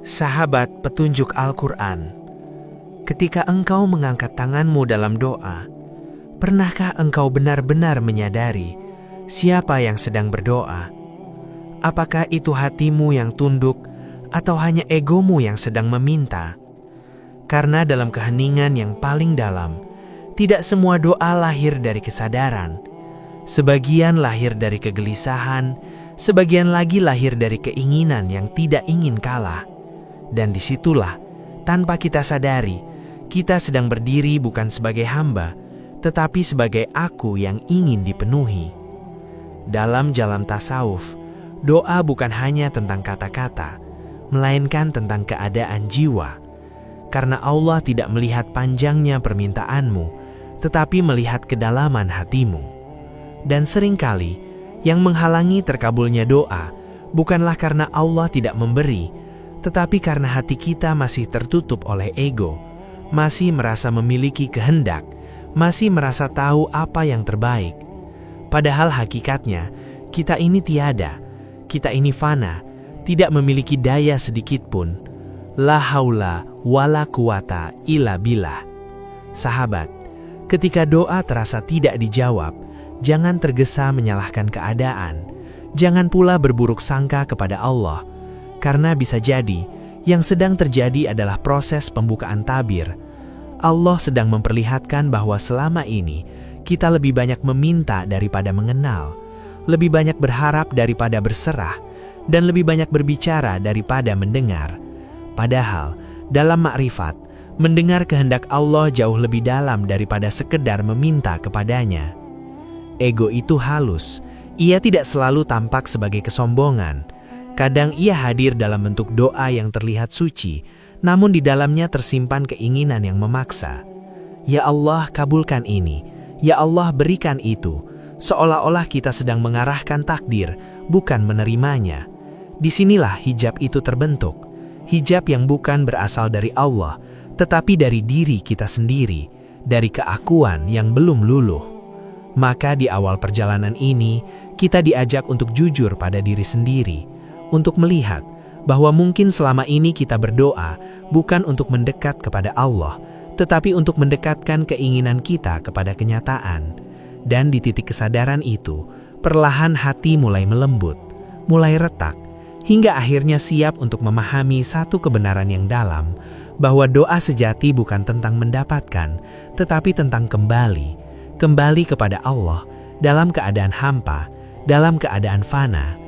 Sahabat petunjuk Al-Quran, ketika engkau mengangkat tanganmu dalam doa, pernahkah engkau benar-benar menyadari siapa yang sedang berdoa? Apakah itu hatimu yang tunduk atau hanya egomu yang sedang meminta? Karena dalam keheningan yang paling dalam, tidak semua doa lahir dari kesadaran. Sebagian lahir dari kegelisahan, sebagian lagi lahir dari keinginan yang tidak ingin kalah. Dan disitulah, tanpa kita sadari, kita sedang berdiri bukan sebagai hamba, tetapi sebagai aku yang ingin dipenuhi. Dalam jalan tasawuf, doa bukan hanya tentang kata-kata, melainkan tentang keadaan jiwa. Karena Allah tidak melihat panjangnya permintaanmu, tetapi melihat kedalaman hatimu. Dan seringkali, yang menghalangi terkabulnya doa bukanlah karena Allah tidak memberi, tetapi karena hati kita masih tertutup oleh ego, masih merasa memiliki kehendak, masih merasa tahu apa yang terbaik. Padahal hakikatnya, kita ini tiada, kita ini fana, tidak memiliki daya sedikit pun. La haula wala quwata illa billah. Sahabat, ketika doa terasa tidak dijawab, jangan tergesa menyalahkan keadaan. Jangan pula berburuk sangka kepada Allah. Karena bisa jadi, yang sedang terjadi adalah proses pembukaan tabir. Allah sedang memperlihatkan bahwa selama ini, kita lebih banyak meminta daripada mengenal, lebih banyak berharap daripada berserah, dan lebih banyak berbicara daripada mendengar. Padahal, dalam makrifat, mendengar kehendak Allah jauh lebih dalam daripada sekedar meminta kepadanya. Ego itu halus, ia tidak selalu tampak sebagai kesombongan. Kadang ia hadir dalam bentuk doa yang terlihat suci, namun di dalamnya tersimpan keinginan yang memaksa. Ya Allah, kabulkan ini. Ya Allah, berikan itu. Seolah-olah kita sedang mengarahkan takdir, bukan menerimanya. Disinilah hijab itu terbentuk. Hijab yang bukan berasal dari Allah, tetapi dari diri kita sendiri, dari keakuan yang belum luluh. Maka di awal perjalanan ini, kita diajak untuk jujur pada diri sendiri, untuk melihat bahwa mungkin selama ini kita berdoa bukan untuk mendekat kepada Allah, tetapi untuk mendekatkan keinginan kita kepada kenyataan. Dan di titik kesadaran itu, perlahan hati mulai melembut, mulai retak, hingga akhirnya siap untuk memahami satu kebenaran yang dalam, bahwa doa sejati bukan tentang mendapatkan, tetapi tentang kembali kepada Allah dalam keadaan hampa, dalam keadaan fana.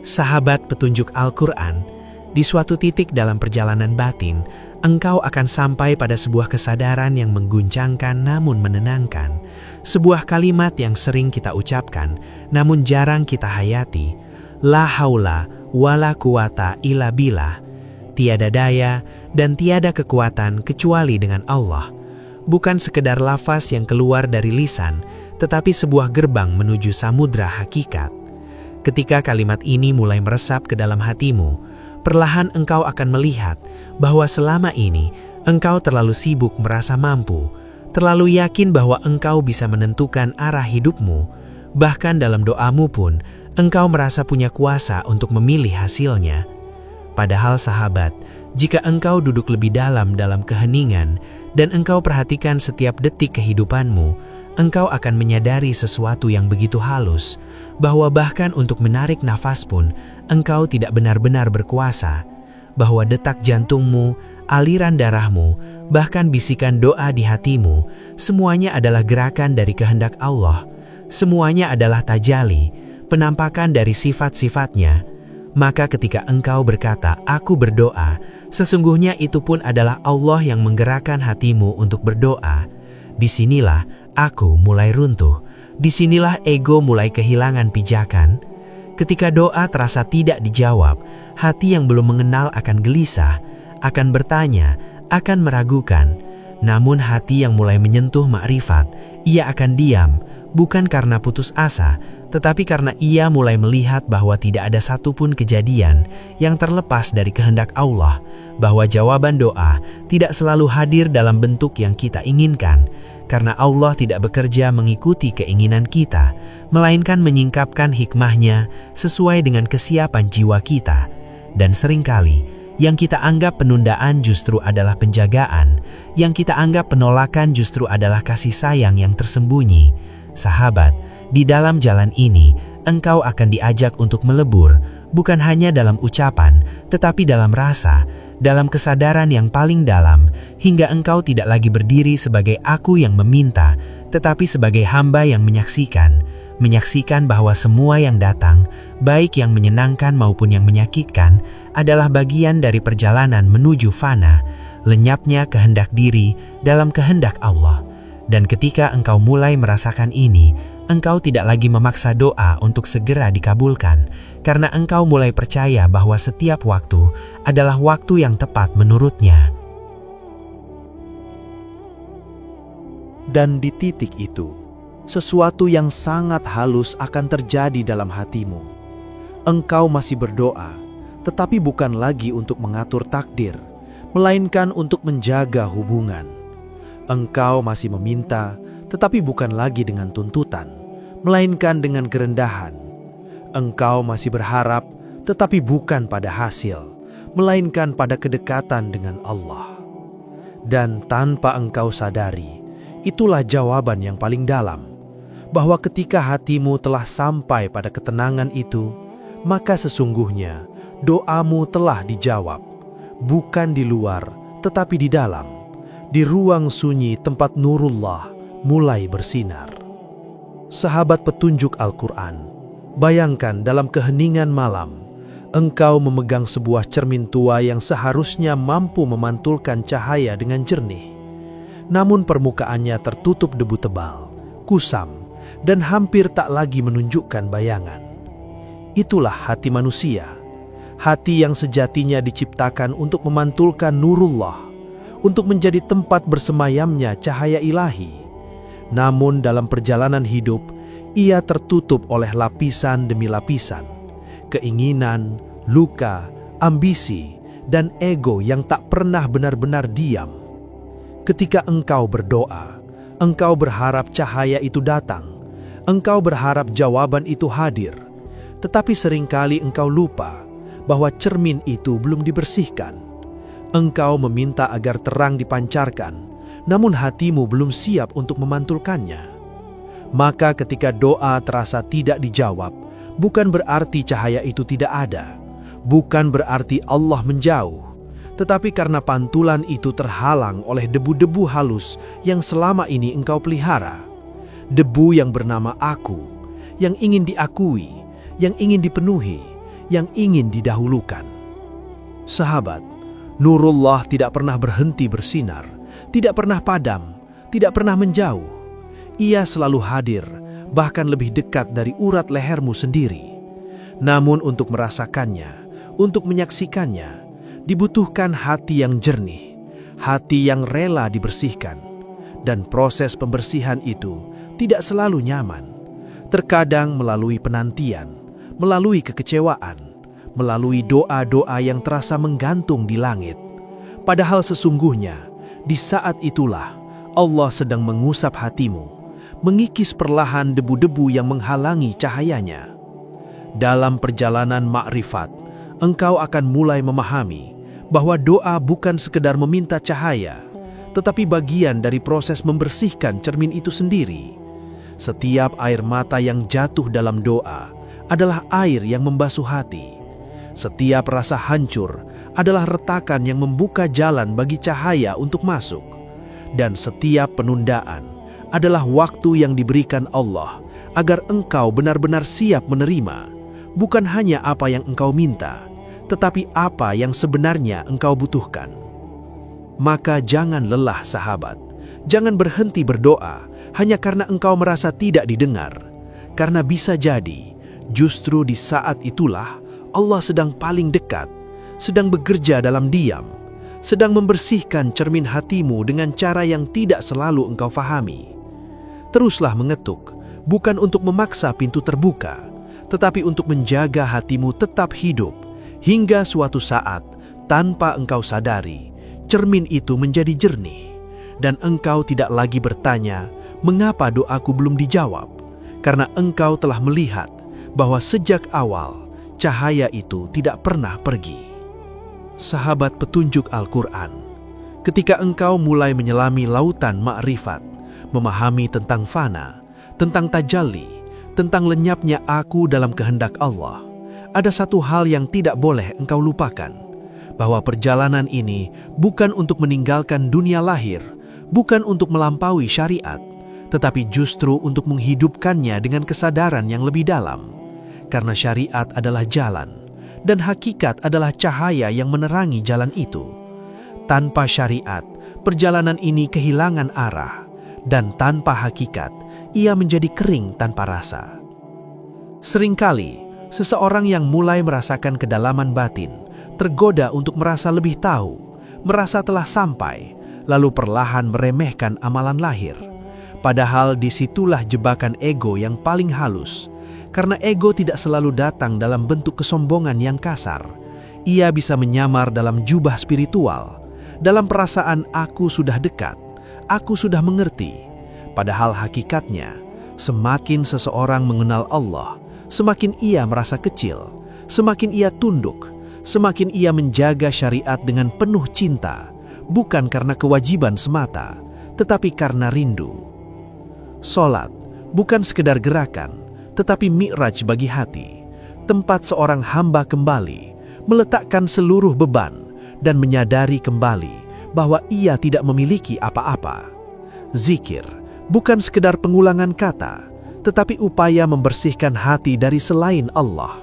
Sahabat petunjuk Al-Quran, di suatu titik dalam perjalanan batin, engkau akan sampai pada sebuah kesadaran yang mengguncangkan namun menenangkan. Sebuah kalimat yang sering kita ucapkan, namun jarang kita hayati. La haula wala quwata illa billah. Tiada daya dan tiada kekuatan kecuali dengan Allah. Bukan sekedar lafaz yang keluar dari lisan, tetapi sebuah gerbang menuju samudra hakikat. Ketika kalimat ini mulai meresap ke dalam hatimu, perlahan engkau akan melihat bahwa selama ini engkau terlalu sibuk merasa mampu, terlalu yakin bahwa engkau bisa menentukan arah hidupmu, bahkan dalam doamu pun engkau merasa punya kuasa untuk memilih hasilnya. Padahal sahabat, jika engkau duduk lebih dalam keheningan dan engkau perhatikan setiap detik kehidupanmu, engkau akan menyadari sesuatu yang begitu halus, bahwa bahkan untuk menarik nafas pun, engkau tidak benar-benar berkuasa, bahwa detak jantungmu, aliran darahmu, bahkan bisikan doa di hatimu, semuanya adalah gerakan dari kehendak Allah. Semuanya adalah tajali, penampakan dari sifat-sifatnya. Maka ketika engkau berkata, aku berdoa, sesungguhnya itu pun adalah Allah yang menggerakkan hatimu untuk berdoa. Disinilah aku mulai runtuh. Disinilah ego mulai kehilangan pijakan. Ketika doa terasa tidak dijawab, hati yang belum mengenal akan gelisah, akan bertanya, akan meragukan. Namun hati yang mulai menyentuh makrifat, ia akan diam, bukan karena putus asa, tetapi karena ia mulai melihat bahwa tidak ada satupun kejadian yang terlepas dari kehendak Allah, bahwa jawaban doa tidak selalu hadir dalam bentuk yang kita inginkan, karena Allah tidak bekerja mengikuti keinginan kita, melainkan menyingkapkan hikmahnya sesuai dengan kesiapan jiwa kita. Dan seringkali, Yang kita anggap penundaan justru adalah penjagaan. Yang kita anggap penolakan justru adalah kasih sayang yang tersembunyi. Sahabat, di dalam jalan ini, engkau akan diajak untuk melebur, bukan hanya dalam ucapan, tetapi dalam rasa, dalam kesadaran yang paling dalam, hingga engkau tidak lagi berdiri sebagai aku yang meminta, tetapi sebagai hamba yang menyaksikan bahwa semua yang datang, baik yang menyenangkan maupun yang menyakitkan, adalah bagian dari perjalanan menuju fana, lenyapnya kehendak diri dalam kehendak Allah. Dan ketika engkau mulai merasakan ini, engkau tidak lagi memaksa doa untuk segera dikabulkan, karena engkau mulai percaya bahwa setiap waktu adalah waktu yang tepat menurutnya. Dan di titik itu, sesuatu yang sangat halus akan terjadi dalam hatimu. Engkau masih berdoa, tetapi bukan lagi untuk mengatur takdir, melainkan untuk menjaga hubungan. Engkau masih meminta, tetapi bukan lagi dengan tuntutan, melainkan dengan kerendahan. Engkau masih berharap, tetapi bukan pada hasil, melainkan pada kedekatan dengan Allah. Dan tanpa engkau sadari, itulah jawaban yang paling dalam, bahwa ketika hatimu telah sampai pada ketenangan itu, maka sesungguhnya doamu telah dijawab, bukan di luar, tetapi di dalam, di ruang sunyi tempat nurullah mulai bersinar. Sahabat petunjuk Al-Quran, bayangkan dalam keheningan malam, engkau memegang sebuah cermin tua yang seharusnya mampu memantulkan cahaya dengan jernih. Namun permukaannya tertutup debu tebal, kusam, dan hampir tak lagi menunjukkan bayangan. Itulah hati manusia, hati yang sejatinya diciptakan untuk memantulkan nurullah, untuk menjadi tempat bersemayamnya cahaya ilahi. Namun dalam perjalanan hidup, ia tertutup oleh lapisan demi lapisan, keinginan, luka, ambisi, dan ego yang tak pernah benar-benar diam. Ketika engkau berdoa, engkau berharap cahaya itu datang, engkau berharap jawaban itu hadir, tetapi seringkali engkau lupa bahwa cermin itu belum dibersihkan. Engkau meminta agar terang dipancarkan, namun hatimu belum siap untuk memantulkannya. Maka ketika doa terasa tidak dijawab, bukan berarti cahaya itu tidak ada, bukan berarti Allah menjauh, tetapi karena pantulan itu terhalang oleh debu-debu halus yang selama ini engkau pelihara. Debu yang bernama aku, yang ingin diakui, yang ingin dipenuhi, yang ingin didahulukan. Sahabat, nurullah tidak pernah berhenti bersinar, tidak pernah padam, tidak pernah menjauh. Ia selalu hadir, bahkan lebih dekat dari urat lehermu sendiri. Namun untuk merasakannya, untuk menyaksikannya, dibutuhkan hati yang jernih, hati yang rela dibersihkan. Dan proses pembersihan itu tidak selalu nyaman. Terkadang melalui penantian, melalui kekecewaan, melalui doa-doa yang terasa menggantung di langit. Padahal sesungguhnya, di saat itulah Allah sedang mengusap hatimu, mengikis perlahan debu-debu yang menghalangi cahayanya. Dalam perjalanan makrifat, engkau akan mulai memahami bahwa doa bukan sekedar meminta cahaya, tetapi bagian dari proses membersihkan cermin itu sendiri. Setiap air mata yang jatuh dalam doa adalah air yang membasuh hati. Setiap rasa hancur adalah retakan yang membuka jalan bagi cahaya untuk masuk. Dan setiap penundaan adalah waktu yang diberikan Allah agar engkau benar-benar siap menerima, bukan hanya apa yang engkau minta, tetapi apa yang sebenarnya engkau butuhkan. Maka jangan lelah sahabat, jangan berhenti berdoa hanya karena engkau merasa tidak didengar, karena bisa jadi justru di saat itulah Allah sedang paling dekat, sedang bekerja dalam diam, sedang membersihkan cermin hatimu dengan cara yang tidak selalu engkau fahami. Teruslah mengetuk, bukan untuk memaksa pintu terbuka, tetapi untuk menjaga hatimu tetap hidup, hingga suatu saat, tanpa engkau sadari, cermin itu menjadi jernih, dan engkau tidak lagi bertanya, mengapa doaku belum dijawab? Karena engkau telah melihat bahwa sejak awal, cahaya itu tidak pernah pergi. Sahabat petunjuk Al-Quran, ketika engkau mulai menyelami lautan ma'rifat, memahami tentang fana, tentang tajalli, tentang lenyapnya aku dalam kehendak Allah, ada satu hal yang tidak boleh engkau lupakan, bahwa perjalanan ini bukan untuk meninggalkan dunia lahir, bukan untuk melampaui syariat, tetapi justru untuk menghidupkannya dengan kesadaran yang lebih dalam. Karena syariat adalah jalan, dan hakikat adalah cahaya yang menerangi jalan itu. Tanpa syariat, perjalanan ini kehilangan arah, dan tanpa hakikat, ia menjadi kering tanpa rasa. Seringkali, seseorang yang mulai merasakan kedalaman batin, tergoda untuk merasa lebih tahu, merasa telah sampai, lalu perlahan meremehkan amalan lahir. Padahal disitulah jebakan ego yang paling halus, karena ego tidak selalu datang dalam bentuk kesombongan yang kasar. Ia bisa menyamar dalam jubah spiritual, dalam perasaan aku sudah dekat, aku sudah mengerti. Padahal hakikatnya, semakin seseorang mengenal Allah, semakin ia merasa kecil, semakin ia tunduk, semakin ia menjaga syariat dengan penuh cinta, bukan karena kewajiban semata, tetapi karena rindu. Salat bukan sekedar gerakan, tetapi mi'raj bagi hati, tempat seorang hamba kembali, meletakkan seluruh beban, dan menyadari kembali bahwa ia tidak memiliki apa-apa. Zikir bukan sekedar pengulangan kata, tetapi upaya membersihkan hati dari selain Allah.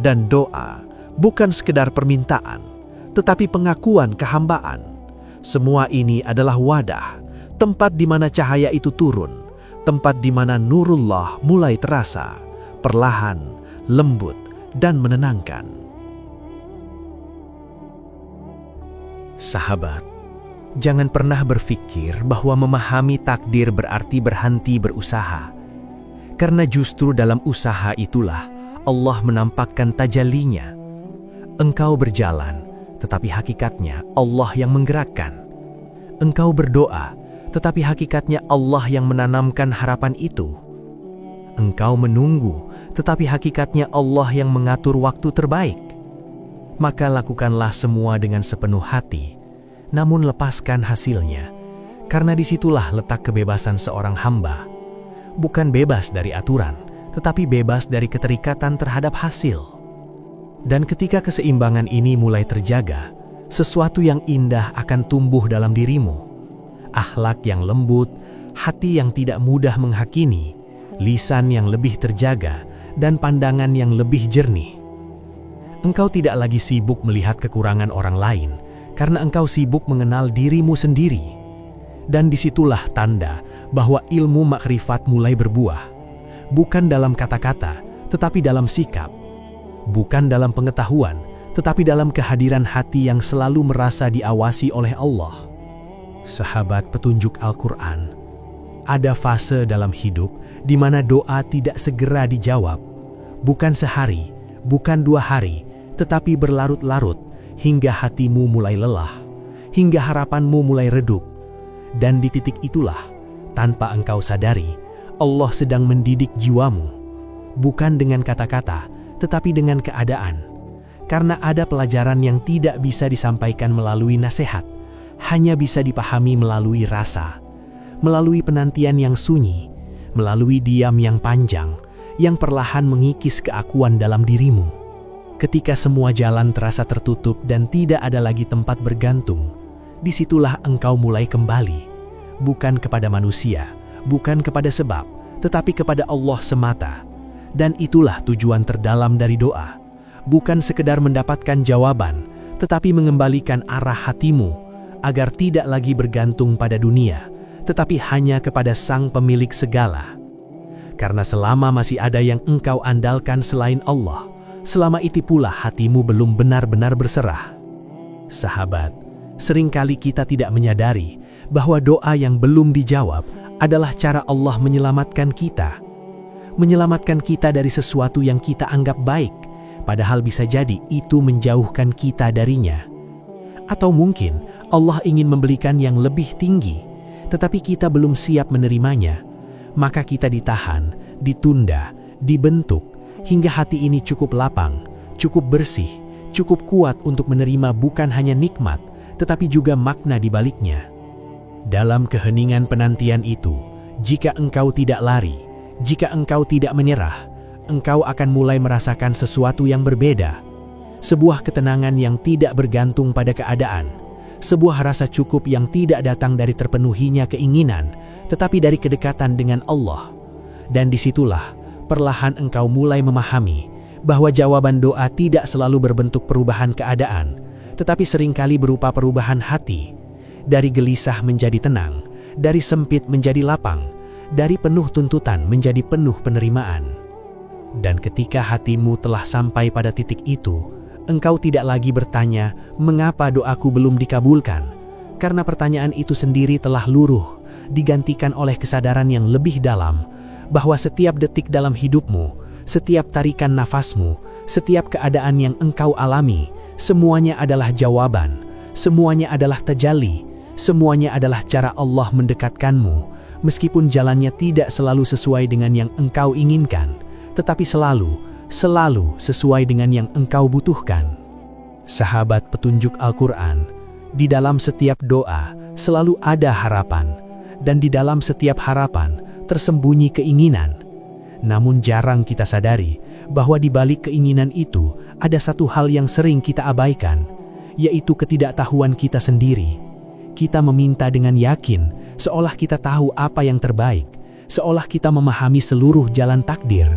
Dan doa bukan sekedar permintaan, tetapi pengakuan kehambaan. Semua ini adalah wadah, tempat di mana cahaya itu turun, tempat di mana nurullah mulai terasa, perlahan, lembut, dan menenangkan. Sahabat, jangan pernah berpikir bahwa memahami takdir berarti berhenti berusaha. Karena justru dalam usaha itulah Allah menampakkan tajallinya. Engkau berjalan, tetapi hakikatnya Allah yang menggerakkan. Engkau berdoa, tetapi hakikatnya Allah yang menanamkan harapan itu. Engkau menunggu, tetapi hakikatnya Allah yang mengatur waktu terbaik. Maka lakukanlah semua dengan sepenuh hati, namun lepaskan hasilnya, karena disitulah letak kebebasan seorang hamba. Bukan bebas dari aturan, tetapi bebas dari keterikatan terhadap hasil. Dan ketika keseimbangan ini mulai terjaga, sesuatu yang indah akan tumbuh dalam dirimu. Akhlak yang lembut, hati yang tidak mudah menghakimi, lisan yang lebih terjaga, dan pandangan yang lebih jernih. Engkau tidak lagi sibuk melihat kekurangan orang lain, karena engkau sibuk mengenal dirimu sendiri. Dan disitulah tanda bahwa ilmu makrifat mulai berbuah. Bukan dalam kata-kata, tetapi dalam sikap. Bukan dalam pengetahuan, tetapi dalam kehadiran hati yang selalu merasa diawasi oleh Allah. Sahabat petunjuk Al-Quran, ada fase dalam hidup di mana doa tidak segera dijawab. Bukan sehari, bukan 2 hari, tetapi berlarut-larut hingga hatimu mulai lelah, hingga harapanmu mulai redup. Dan di titik itulah, tanpa engkau sadari, Allah sedang mendidik jiwamu. Bukan dengan kata-kata, tetapi dengan keadaan. Karena ada pelajaran yang tidak bisa disampaikan melalui nasihat, hanya bisa dipahami melalui rasa, melalui penantian yang sunyi, melalui diam yang panjang, yang perlahan mengikis keakuan dalam dirimu. Ketika semua jalan terasa tertutup dan tidak ada lagi tempat bergantung, disitulah engkau mulai kembali, bukan kepada manusia, bukan kepada sebab, tetapi kepada Allah semata. Dan itulah tujuan terdalam dari doa, bukan sekedar mendapatkan jawaban, tetapi mengembalikan arah hatimu, agar tidak lagi bergantung pada dunia, tetapi hanya kepada Sang Pemilik segala. Karena selama masih ada yang engkau andalkan selain Allah, selama itu pula hatimu belum benar-benar berserah. Sahabat, seringkali kita tidak menyadari bahwa doa yang belum dijawab adalah cara Allah menyelamatkan kita. Menyelamatkan kita dari sesuatu yang kita anggap baik, padahal bisa jadi itu menjauhkan kita darinya. Atau mungkin Allah ingin memberikan yang lebih tinggi, tetapi kita belum siap menerimanya. Maka kita ditahan, ditunda, dibentuk, hingga hati ini cukup lapang, cukup bersih, cukup kuat untuk menerima bukan hanya nikmat, tetapi juga makna di baliknya. Dalam keheningan penantian itu, jika engkau tidak lari, jika engkau tidak menyerah, engkau akan mulai merasakan sesuatu yang berbeda. Sebuah ketenangan yang tidak bergantung pada keadaan, sebuah rasa cukup yang tidak datang dari terpenuhinya keinginan, tetapi dari kedekatan dengan Allah. Dan disitulah, perlahan engkau mulai memahami bahwa jawaban doa tidak selalu berbentuk perubahan keadaan, tetapi seringkali berupa perubahan hati. Dari gelisah menjadi tenang, dari sempit menjadi lapang, dari penuh tuntutan menjadi penuh penerimaan. Dan ketika hatimu telah sampai pada titik itu, engkau tidak lagi bertanya, mengapa doaku belum dikabulkan? Karena pertanyaan itu sendiri telah luruh, digantikan oleh kesadaran yang lebih dalam, bahwa setiap detik dalam hidupmu, setiap tarikan nafasmu, setiap keadaan yang engkau alami, semuanya adalah jawaban, semuanya adalah tajalli, semuanya adalah cara Allah mendekatkanmu, meskipun jalannya tidak selalu sesuai dengan yang engkau inginkan, tetapi selalu sesuai dengan yang engkau butuhkan. Sahabat petunjuk Al-Quran, di dalam setiap doa selalu ada harapan, dan di dalam setiap harapan tersembunyi keinginan. Namun jarang kita sadari bahwa di balik keinginan itu ada satu hal yang sering kita abaikan, yaitu ketidaktahuan kita sendiri. Kita meminta dengan yakin, seolah kita tahu apa yang terbaik, seolah kita memahami seluruh jalan takdir.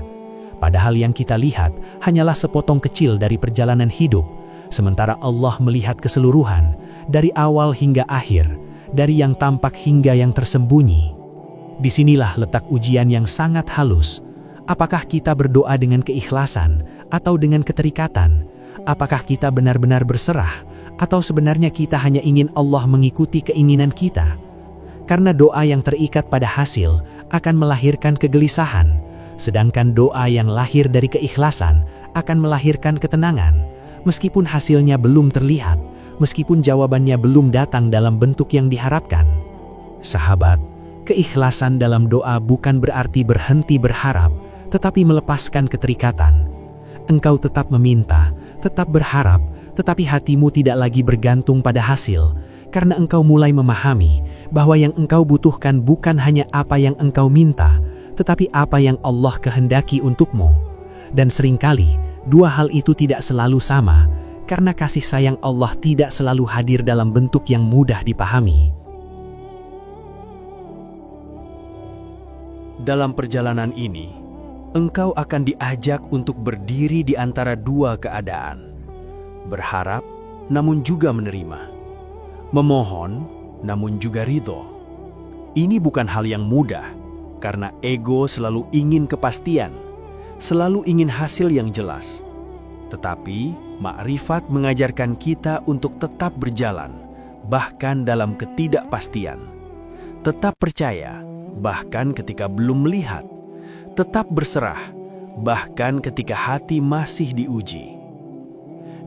Padahal yang kita lihat hanyalah sepotong kecil dari perjalanan hidup, sementara Allah melihat keseluruhan, dari awal hingga akhir, dari yang tampak hingga yang tersembunyi. Disinilah letak ujian yang sangat halus. Apakah kita berdoa dengan keikhlasan atau dengan keterikatan? Apakah kita benar-benar berserah, atau sebenarnya kita hanya ingin Allah mengikuti keinginan kita? Karena doa yang terikat pada hasil akan melahirkan kegelisahan, sedangkan doa yang lahir dari keikhlasan akan melahirkan ketenangan, meskipun hasilnya belum terlihat, meskipun jawabannya belum datang dalam bentuk yang diharapkan. Sahabat, keikhlasan dalam doa bukan berarti berhenti berharap, tetapi melepaskan keterikatan. Engkau tetap meminta, tetap berharap, tetapi hatimu tidak lagi bergantung pada hasil, karena engkau mulai memahami bahwa yang engkau butuhkan bukan hanya apa yang engkau minta, tetapi apa yang Allah kehendaki untukmu. Dan seringkali, dua hal itu tidak selalu sama, karena kasih sayang Allah tidak selalu hadir dalam bentuk yang mudah dipahami. Dalam perjalanan ini, engkau akan diajak untuk berdiri di antara dua keadaan. Berharap, namun juga menerima. Memohon, namun juga ridho. Ini bukan hal yang mudah, karena ego selalu ingin kepastian, selalu ingin hasil yang jelas. Tetapi, makrifat mengajarkan kita untuk tetap berjalan, bahkan dalam ketidakpastian. Tetap percaya, bahkan ketika belum melihat. Tetap berserah, bahkan ketika hati masih diuji.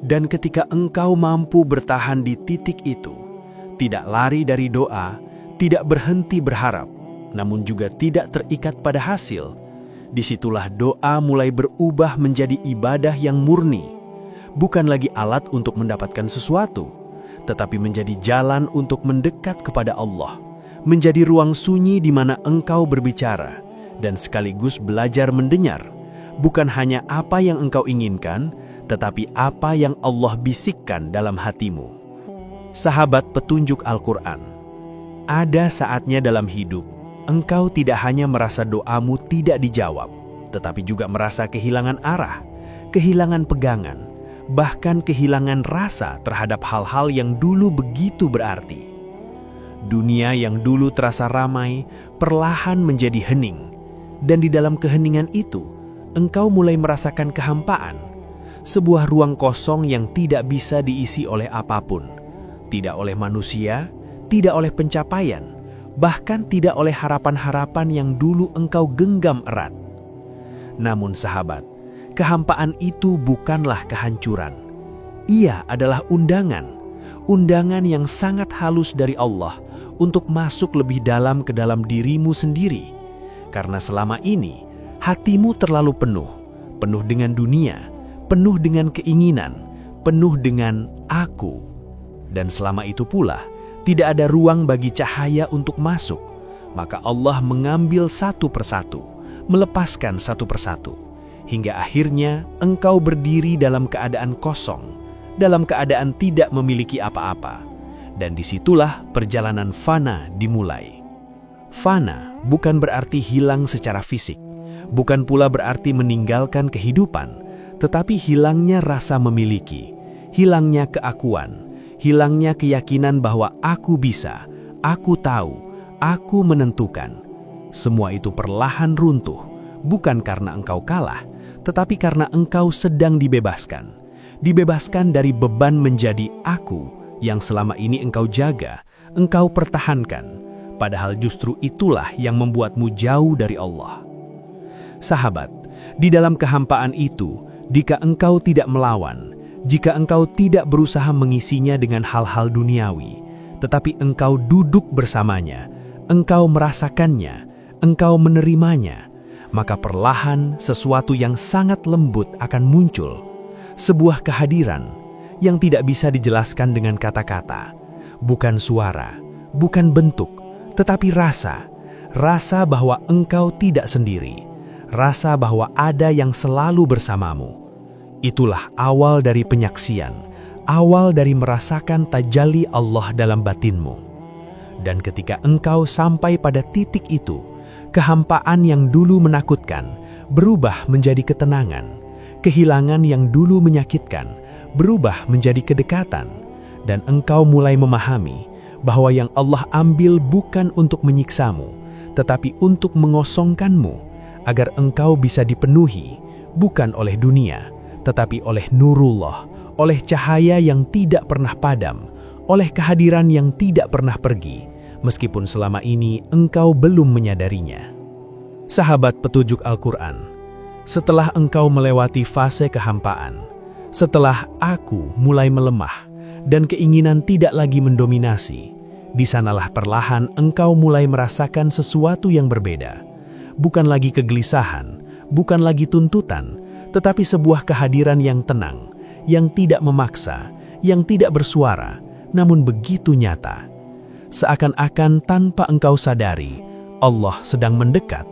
Dan ketika engkau mampu bertahan di titik itu, tidak lari dari doa, tidak berhenti berharap, namun juga tidak terikat pada hasil, disitulah doa mulai berubah menjadi ibadah yang murni, bukan lagi alat untuk mendapatkan sesuatu, tetapi menjadi jalan untuk mendekat kepada Allah, menjadi ruang sunyi di mana engkau berbicara, dan sekaligus belajar mendengar, bukan hanya apa yang engkau inginkan, tetapi apa yang Allah bisikkan dalam hatimu. Sahabat petunjuk Al-Quran, ada saatnya dalam hidup, engkau tidak hanya merasa doamu tidak dijawab, tetapi juga merasa kehilangan arah, kehilangan pegangan, bahkan kehilangan rasa terhadap hal-hal yang dulu begitu berarti. Dunia yang dulu terasa ramai, perlahan menjadi hening, dan di dalam keheningan itu, engkau mulai merasakan kehampaan, sebuah ruang kosong yang tidak bisa diisi oleh apapun, tidak oleh manusia, tidak oleh pencapaian, bahkan tidak oleh harapan-harapan yang dulu engkau genggam erat. Namun sahabat, kehampaan itu bukanlah kehancuran. Ia adalah undangan yang sangat halus dari Allah untuk masuk lebih dalam ke dalam dirimu sendiri. Karena selama ini, hatimu terlalu penuh dengan dunia, penuh dengan keinginan, penuh dengan aku. Dan selama itu pula, tidak ada ruang bagi cahaya untuk masuk. Maka Allah mengambil satu persatu, melepaskan satu persatu. Hingga akhirnya engkau berdiri dalam keadaan kosong, dalam keadaan tidak memiliki apa-apa. Dan disitulah perjalanan fana dimulai. Fana bukan berarti hilang secara fisik, bukan pula berarti meninggalkan kehidupan, tetapi hilangnya rasa memiliki, hilangnya keakuan, hilangnya keyakinan bahwa aku bisa, aku tahu, aku menentukan. Semua itu perlahan runtuh, bukan karena engkau kalah, tetapi karena engkau sedang dibebaskan. Dibebaskan dari beban menjadi aku yang selama ini engkau jaga, engkau pertahankan. Padahal justru itulah yang membuatmu jauh dari Allah. Sahabat, di dalam kehampaan itu, jika engkau tidak melawan, jika engkau tidak berusaha mengisinya dengan hal-hal duniawi, tetapi engkau duduk bersamanya, engkau merasakannya, engkau menerimanya, maka perlahan sesuatu yang sangat lembut akan muncul, sebuah kehadiran yang tidak bisa dijelaskan dengan kata-kata, bukan suara, bukan bentuk, tetapi rasa bahwa engkau tidak sendiri, rasa bahwa ada yang selalu bersamamu. Itulah awal dari penyaksian, awal dari merasakan tajalli Allah dalam batinmu. Dan ketika engkau sampai pada titik itu, kehampaan yang dulu menakutkan berubah menjadi ketenangan, kehilangan yang dulu menyakitkan berubah menjadi kedekatan, dan engkau mulai memahami bahwa yang Allah ambil bukan untuk menyiksamu, tetapi untuk mengosongkanmu, agar engkau bisa dipenuhi, bukan oleh dunia, tetapi oleh nurullah, oleh cahaya yang tidak pernah padam, oleh kehadiran yang tidak pernah pergi, meskipun selama ini engkau belum menyadarinya. Sahabat petunjuk Al-Quran, setelah engkau melewati fase kehampaan, setelah aku mulai melemah, dan keinginan tidak lagi mendominasi, di sanalah perlahan engkau mulai merasakan sesuatu yang berbeda. Bukan lagi kegelisahan, bukan lagi tuntutan, tetapi sebuah kehadiran yang tenang, yang tidak memaksa, yang tidak bersuara, namun begitu nyata. Seakan-akan tanpa engkau sadari, Allah sedang mendekat,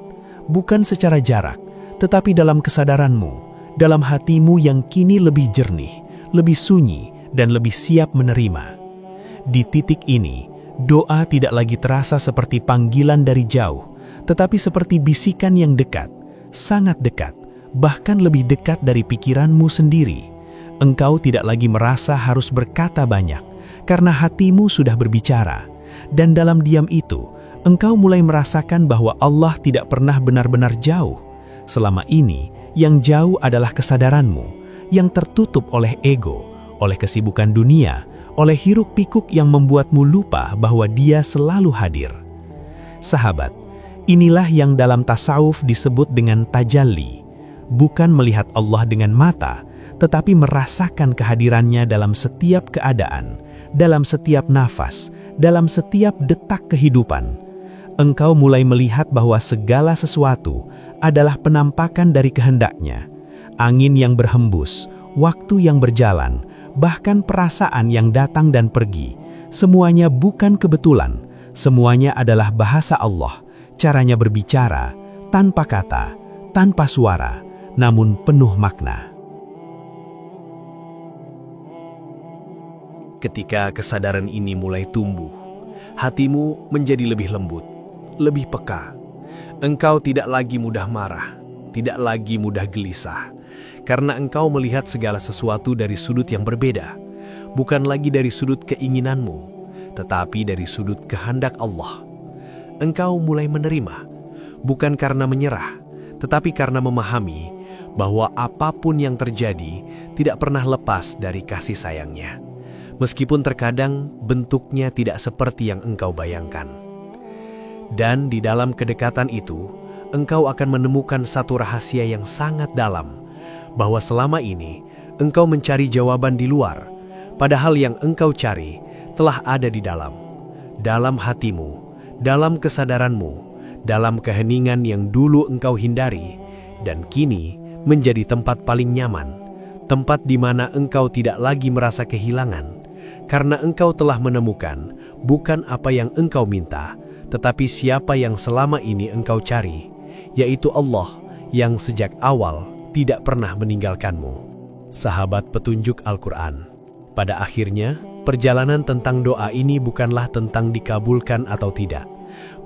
bukan secara jarak, tetapi dalam kesadaranmu, dalam hatimu yang kini lebih jernih, lebih sunyi, dan lebih siap menerima. Di titik ini, doa tidak lagi terasa seperti panggilan dari jauh, tetapi seperti bisikan yang dekat, sangat dekat, bahkan lebih dekat dari pikiranmu sendiri. Engkau tidak lagi merasa harus berkata banyak, karena hatimu sudah berbicara. Dan dalam diam itu, engkau mulai merasakan bahwa Allah tidak pernah benar-benar jauh. Selama ini, yang jauh adalah kesadaranmu, yang tertutup oleh ego, oleh kesibukan dunia, oleh hiruk-pikuk yang membuatmu lupa bahwa Dia selalu hadir. Sahabat, inilah yang dalam tasawuf disebut dengan tajalli. Bukan melihat Allah dengan mata, tetapi merasakan kehadirannya dalam setiap keadaan, dalam setiap nafas, dalam setiap detak kehidupan. Engkau mulai melihat bahwa segala sesuatu adalah penampakan dari kehendaknya. Angin yang berhembus, waktu yang berjalan, bahkan perasaan yang datang dan pergi, semuanya bukan kebetulan, semuanya adalah bahasa Allah, caranya berbicara, tanpa kata, tanpa suara, namun penuh makna. Ketika kesadaran ini mulai tumbuh, hatimu menjadi lebih lembut, lebih peka. Engkau tidak lagi mudah marah, tidak lagi mudah gelisah, karena engkau melihat segala sesuatu dari sudut yang berbeda, bukan lagi dari sudut keinginanmu, tetapi dari sudut kehendak Allah. Engkau mulai menerima, bukan karena menyerah, tetapi karena memahami bahwa apapun yang terjadi tidak pernah lepas dari kasih sayangnya. Meskipun terkadang bentuknya tidak seperti yang engkau bayangkan. Dan di dalam kedekatan itu, engkau akan menemukan satu rahasia yang sangat dalam, bahwa selama ini engkau mencari jawaban di luar, padahal yang engkau cari telah ada di dalam hatimu, dalam kesadaranmu, dalam keheningan yang dulu engkau hindari, dan kini menjadi tempat paling nyaman, tempat di mana engkau tidak lagi merasa kehilangan, karena engkau telah menemukan bukan apa yang engkau minta, tetapi siapa yang selama ini engkau cari, yaitu Allah yang sejak awal tidak pernah meninggalkanmu. Sahabat petunjuk Al-Quran, pada akhirnya perjalanan tentang doa ini bukanlah tentang dikabulkan atau tidak,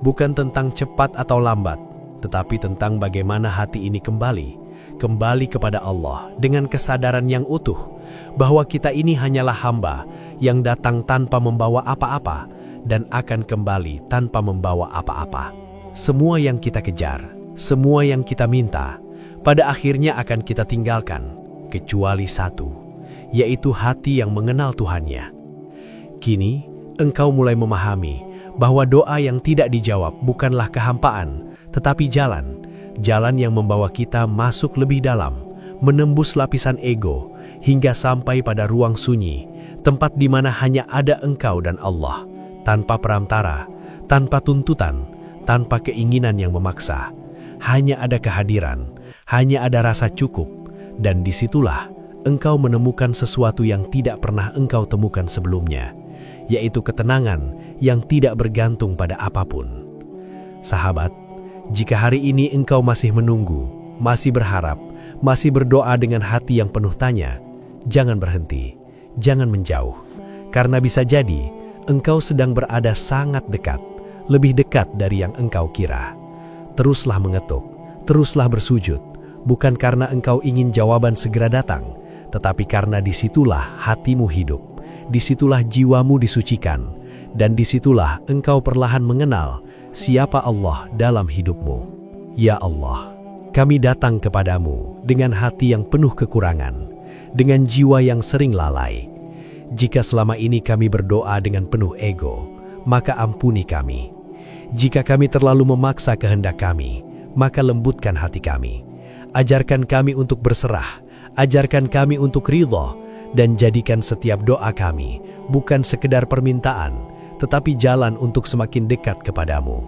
bukan tentang cepat atau lambat, tetapi tentang bagaimana hati ini kembali kepada Allah dengan kesadaran yang utuh bahwa kita ini hanyalah hamba yang datang tanpa membawa apa-apa dan akan kembali tanpa membawa apa-apa. Semua yang kita kejar, semua yang kita minta, pada akhirnya akan kita tinggalkan, kecuali satu, yaitu hati yang mengenal Tuhannya. Kini, engkau mulai memahami bahwa doa yang tidak dijawab bukanlah kehampaan, tetapi jalan yang membawa kita masuk lebih dalam, menembus lapisan ego, hingga sampai pada ruang sunyi, tempat di mana hanya ada engkau dan Allah, tanpa perantara, tanpa tuntutan, tanpa keinginan yang memaksa. Hanya ada kehadiran, hanya ada rasa cukup, dan disitulah engkau menemukan sesuatu yang tidak pernah engkau temukan sebelumnya, yaitu ketenangan yang tidak bergantung pada apapun. Sahabat, jika hari ini engkau masih menunggu, masih berharap, masih berdoa dengan hati yang penuh tanya, jangan berhenti, jangan menjauh, karena bisa jadi engkau sedang berada sangat dekat, lebih dekat dari yang engkau kira. Teruslah mengetuk, teruslah bersujud, bukan karena engkau ingin jawaban segera datang, tetapi karena disitulah hatimu hidup, disitulah jiwamu disucikan, dan disitulah engkau perlahan mengenal siapa Allah dalam hidupmu. Ya Allah, kami datang kepadamu dengan hati yang penuh kekurangan, dengan jiwa yang sering lalai. Jika selama ini kami berdoa dengan penuh ego, maka ampuni kami. Jika kami terlalu memaksa kehendak kami, maka lembutkan hati kami. Ajarkan kami untuk berserah, ajarkan kami untuk ridha, dan jadikan setiap doa kami bukan sekedar permintaan, tetapi jalan untuk semakin dekat kepadamu,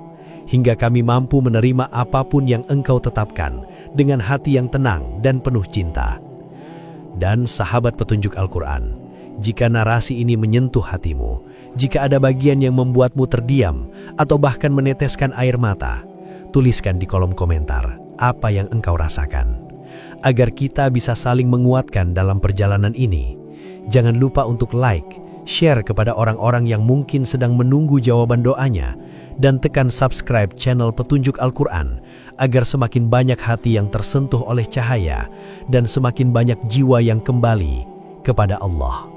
hingga kami mampu menerima apapun yang engkau tetapkan dengan hati yang tenang dan penuh cinta. Dan sahabat petunjuk Al-Quran, jika narasi ini menyentuh hatimu, jika ada bagian yang membuatmu terdiam atau bahkan meneteskan air mata, tuliskan di kolom komentar apa yang engkau rasakan, agar kita bisa saling menguatkan dalam perjalanan ini. Jangan lupa untuk like, share kepada orang-orang yang mungkin sedang menunggu jawaban doanya, dan tekan subscribe channel Petunjuk Al-Quran agar semakin banyak hati yang tersentuh oleh cahaya dan semakin banyak jiwa yang kembali kepada Allah.